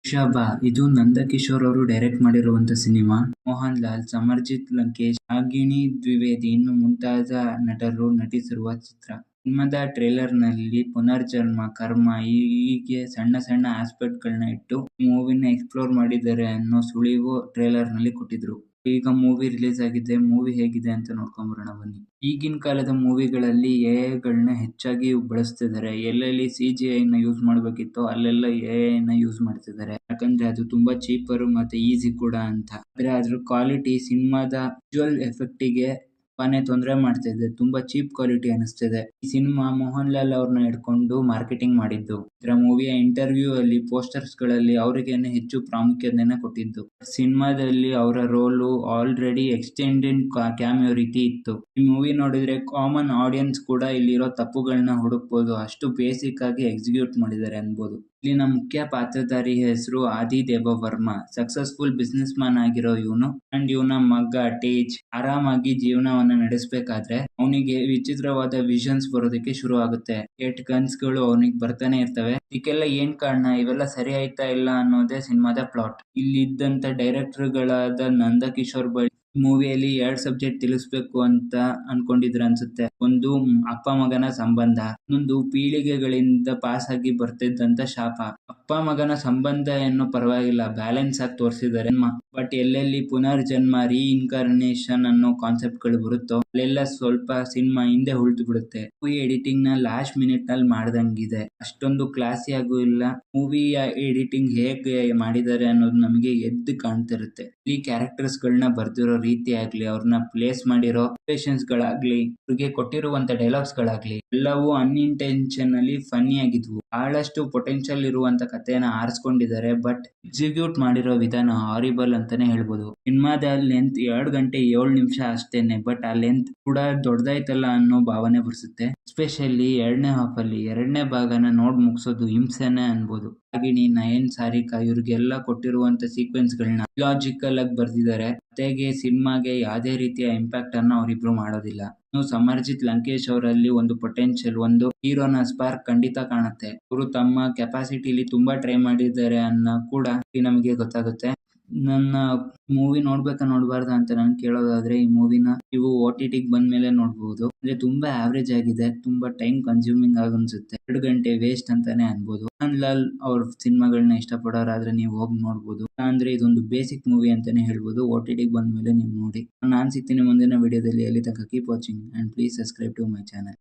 ರಿಷಭ ಇದು ನಂದಕಿಶೋರ್ ಅವರು ಡೈರೆಕ್ಟ್ ಮಾಡಿರುವಂತ ಸಿನಿಮಾ. ಮೋಹನ್ ಲಾಲ್, ಸಮರ್ಜಿತ್ ಲಂಕೇಶ್, ರಾಗಿಣಿ ದ್ವಿವೇದಿ ಇನ್ನು ಮುಂತಾದ ನಟರು ನಟಿಸಿರುವ ಚಿತ್ರ. ಸಿನಿಮಾದ ಟ್ರೇಲರ್ ನಲ್ಲಿ ಪುನರ್ಜನ್ಮ, ಕರ್ಮ ಹೀಗೆ ಸಣ್ಣ ಸಣ್ಣ ಆಸ್ಪೆಕ್ಟ್ ಗಳನ್ನ ಇಟ್ಟು ಮೂವಿನ ಎಕ್ಸ್ಪ್ಲೋರ್ ಮಾಡಿದ್ದಾರೆ ಅನ್ನೋ ಸುಳಿವು ಟ್ರೇಲರ್ ನಲ್ಲಿ ಕೊಟ್ಟಿದ್ರು. ಈಗ ಮೂವಿ ರಿಲೀಸ್ ಆಗಿದೆ. ಮೂವಿ ಹೇಗಿದೆ ಅಂತ ನೋಡ್ಕೊಂಡ್ ಬರೋಣ ಬನ್ನಿ. ಈಗಿನ ಕಾಲದ ಮೂವಿಗಳಲ್ಲಿ ಎಐ ಹೆಚ್ಚಾಗಿ ಬಳಸ್ತಿದ್ದಾರೆ. ಎಲ್ಲೆಲ್ಲಿ CGI ನ ಯೂಸ್ ಮಾಡಬೇಕಿತ್ತೋ ಅಲ್ಲೆಲ್ಲ ಎಐ ನ ಯೂಸ್ ಮಾಡ್ತಿದ್ದಾರೆ. ಯಾಕಂದ್ರೆ ಅದು ತುಂಬಾ ಚೀಪರ್ ಮತ್ತೆ ಈಸಿ ಕೂಡ ಅಂತ. ಆದ್ರೆ ಅದ್ರ ಕ್ವಾಲಿಟಿ ಸಿನಿಮಾದ ವಿಜುವಲ್ ಎಫೆಕ್ಟ್ ಗೆ ತುಂಬಾನೇ ತೊಂದರೆ ಮಾಡ್ತಾ ಇದೆ. ತುಂಬಾ ಚೀಪ್ ಕ್ವಾಲಿಟಿ ಅನಿಸ್ತಿದೆ. ಈ ಸಿನಿಮಾ ಮೋಹನ್ ಲಾಲ್ ಅವ್ರನ್ನ ಹಿಡ್ಕೊಂಡು ಮಾರ್ಕೆಟಿಂಗ್ ಮಾಡಿದ್ದು. ಇದರ ಮೂವಿಯ ಇಂಟರ್ವ್ಯೂ ಅಲ್ಲಿ ಪೋಸ್ಟರ್ಸ್ ಗಳಲ್ಲಿ ಅವರಿಗೇನೆ ಹೆಚ್ಚು ಪ್ರಾಮುಖ್ಯತೆಯನ್ನ ಕೊಟ್ಟಿದ್ದು. ಸಿನಿಮಾದಲ್ಲಿ ಅವರ ರೋಲು ಆಲ್ರೆಡಿ ಎಕ್ಸ್ಟೆಂಡೆಡ್ ಕ್ಯಾಮಿಯೋ ರೀತಿ ಇತ್ತು. ಈ ಮೂವಿ ನೋಡಿದ್ರೆ ಕಾಮನ್ ಆಡಿಯನ್ಸ್ ಕೂಡ ಇಲ್ಲಿರೋ ತಪ್ಪುಗಳನ್ನ ಹುಡುಕ್ಬೋದು. ಅಷ್ಟು ಬೇಸಿಕ್ ಆಗಿ ಎಕ್ಸಿಕ್ಯೂಟ್ ಮಾಡಿದ್ದಾರೆ ಅನ್ಬೋದು. ಇಲ್ಲಿನ ಮುಖ್ಯ ಪಾತ್ರಧಾರಿ ಹೆಸರು ಆದಿ ದೇವವರ್ಮ. ಸಕ್ಸಸ್ಫುಲ್ ಬಿಸ್ನೆಸ್ ಮ್ಯಾನ್ ಆಗಿರೋ ಇವನು ಅಂಡ್ ಇವನ ಮಗ ತೇಜ್ ಆರಾಮಾಗಿ ಜೀವನವನ್ನ ನಡೆಸಬೇಕಾದ್ರೆ ಅವನಿಗೆ ವಿಚಿತ್ರವಾದ ವಿಷನ್ಸ್ ಬರೋದಕ್ಕೆ ಶುರು ಆಗುತ್ತೆ. ಗನ್ಸ್ ಗಳು ಅವನಿಗೆ ಬರ್ತಾನೆ ಇರ್ತವೆ. ಇದಕ್ಕೆಲ್ಲ ಏನ್ ಕಾರಣ, ಇವೆಲ್ಲ ಸರಿ ಆಯ್ತಾ ಇಲ್ಲ ಅನ್ನೋದೇ ಸಿನಿಮಾದ ಪ್ಲಾಟ್. ಇಲ್ಲಿ ಇದ್ದಂತ ಡೈರೆಕ್ಟರ್ ಗಳಾದ ನಂದಕಿಶೋರ್ ಬಳಿ ಮೂವಿಯಲ್ಲಿ 2 ಸಬ್ಜೆಕ್ಟ್ ತಿಳಿಸ್ಬೇಕು ಅಂತ ಅನ್ಕೊಂಡಿದ್ರ ಅನ್ಸುತ್ತೆ. ಒಂದು ಅಪ್ಪ ಮಗನ ಸಂಬಂಧ, ಇನ್ನೊಂದು ಪೀಳಿಗೆಗಳಿಂದ ಪಾಸ್ ಆಗಿ ಬರ್ತಿದ್ದಂತ ಶಾಪ. ಅಪ್ಪ ಮಗನ ಸಂಬಂಧ ಏನೋ ಪರವಾಗಿಲ್ಲ, ಬ್ಯಾಲೆನ್ಸ್ ಆಗಿ ತೋರಿಸಿದ್ದಾರೆ. ಬಟ್ ಎಲ್ಲೆಲ್ಲಿ ಪುನರ್ಜನ್ಮ, ರೀಇನ್ಕಾರ್ನೇಷನ್ ಅನ್ನೋ ಕಾನ್ಸೆಪ್ಟ್ ಗಳು ಬರುತ್ತೋ ಅಲ್ಲೆಲ್ಲ ಸ್ವಲ್ಪ ಸಿನಿಮಾ ಹಿಂದೆ ಉಳಿದು ಬಿಡುತ್ತೆ. ಮೂವಿ ಎಡಿಟಿಂಗ್ ನ ಲಾಸ್ಟ್ ಮಿನಿಟ್ ನಲ್ಲಿ ಮಾಡ್ದಂಗಿದೆ. ಅಷ್ಟೊಂದು ಕ್ಲಾಸಿ ಆಗೂ ಇಲ್ಲ. ಮೂವಿಯ ಎಡಿಟಿಂಗ್ ಹೇಗೆ ಮಾಡಿದ್ದಾರೆ ಅನ್ನೋದು ನಮಗೆ ಎದ್ದು ಕಾಣ್ತಿರುತ್ತೆ. ಈ ಕ್ಯಾರೆಕ್ಟರ್ಸ್ ಗಳನ್ನ ಬರ್ದಿರೋ ರೀತಿ ಆಗ್ಲಿ, ಅವ್ರನ್ನ ಪ್ಲೇಸ್ ಮಾಡಿರೋ ಸಿಚುವೇಶನ್ಸ್ ಗಳಾಗ್ಲಿ, ಅವ್ರಿಗೆ ಕೊಟ್ಟಿರುವಂತ ಡೈಲಾಗ್ಸ್ ಗಳಾಗ್ಲಿ ಎಲ್ಲವೂ ಅನ್ಇಂಟೆನ್ಷನಲಿ ಫನ್ನಿ ಆಗಿದ್ವು. ಬಹಳಷ್ಟು ಪೊಟೆನ್ಶಿಯಲ್ ಇರುವಂತ ಕಥೆಯನ್ನ ಆರಿಸ್ಕೊಂಡಿದ್ದಾರೆ. ಬಟ್ ಎಕ್ಸಿಕ್ಯೂಟ್ ಮಾಡಿರೋ ವಿಧಾನ ಹಾರಿಬಲ್ ಅಂತಾನೆ ಹೇಳ್ಬೋದು. ಸಿನಿಮಾದ ಲೆಂತ್ 2 ಗಂಟೆ 7 ನಿಮಿಷ ಅಷ್ಟೇನೆ. ಬಟ್ ಆ ಲೆಂತ್ ಕೂಡ ದೊಡ್ಡದಾಯ್ತಲ್ಲ ಅನ್ನೋ ಭಾವನೆ ಬರ್ಸುತ್ತೆ. ಎಸ್ಪೆಷಲಿ ಎರಡನೇ ಹಾಫ್ ಅಲ್ಲಿ ಎರಡನೇ ಭಾಗನ ನೋಡ್ ಮುಗಿಸೋದು ಹಿಂಸೆನೆ ಅನ್ಬೋದು. ರಾಗಿಣಿ, ನಯನ್, ಸಾರಿಕಾ ಇವ್ರಿಗೆಲ್ಲ ಕೊಟ್ಟಿರುವಂತ ಸೀಕ್ವೆನ್ಸ್ ಗಳನ್ನ ಲಾಜಿಕಲ್ ಆಗಿ ಬರ್ದಿದ್ದಾರೆ. ಜೊತೆಗೆ ಸಿನಿಮಾಗೆ ಯಾವುದೇ ರೀತಿಯ ಇಂಪ್ಯಾಕ್ಟ್ ಅನ್ನ ಅವರಿಬ್ರು ಮಾಡೋದಿಲ್ಲ. ಸಮರ್ಜಿತ್ ಲಂಕೇಶ್ ಅವರಲ್ಲಿ ಒಂದು ಪೊಟೆನ್ಶಿಯಲ್, ಒಂದು ಹೀರೋನ ಸ್ಪಾರ್ಕ್ ಖಂಡಿತ ಕಾಣುತ್ತೆ. ಅವರು ತಮ್ಮ ಕೆಪಾಸಿಟಿಲಿ ತುಂಬಾ ಟ್ರೈ ಮಾಡಿದ್ದಾರೆ ಅನ್ನೋ ಕೂಡ ನಮಗೆ ಗೊತ್ತಾಗುತ್ತೆ. ನನ್ನ ಮೂವಿ ನೋಡ್ಬೇಕಾ ನೋಡ್ಬಾರ್ದ ಅಂತ ನನ್ ಕೇಳೋದಾದ್ರೆ ಈ ಮೂವಿನ ನೀವು OTT ಬಂದ್ಮೇಲೆ ನೋಡ್ಬೋದು. ಅಂದ್ರೆ ತುಂಬಾ ಆವರೇಜ್ ಆಗಿದೆ. ತುಂಬಾ ಟೈಮ್ ಕನ್ಸ್ಯೂಮಿಂಗ್ ಆಗಿ ಅನ್ಸುತ್ತೆ. 2 ಗಂಟೆ ವೇಸ್ಟ್ ಅಂತಾನೆ ಅನ್ಬೋದು. ಮೋಹನ್ ಲಾಲ್ ಅವ್ರ ಸಿನಿಮಾಗಳನ್ನ ಇಷ್ಟಪಡೋರಾದ್ರೆ ನೀವು ಹೋಗಿ ನೋಡ್ಬೋದು. ಅಂದ್ರೆ ಇದೊಂದು ಬೇಸಿಕ್ ಮೂವಿ ಅಂತಾನೆ ಹೇಳ್ಬೋದು. OTT ಬಂದ್ಮೇಲೆ ನೀವು ನೋಡಿ. ನಾನ್ ಸಿಗ್ತೀನಿ ಮುಂದಿನ ವಿಡಿಯೋದಲ್ಲಿ. ಅಲ್ಲಿ ತನಕ keep watching and please subscribe to my channel.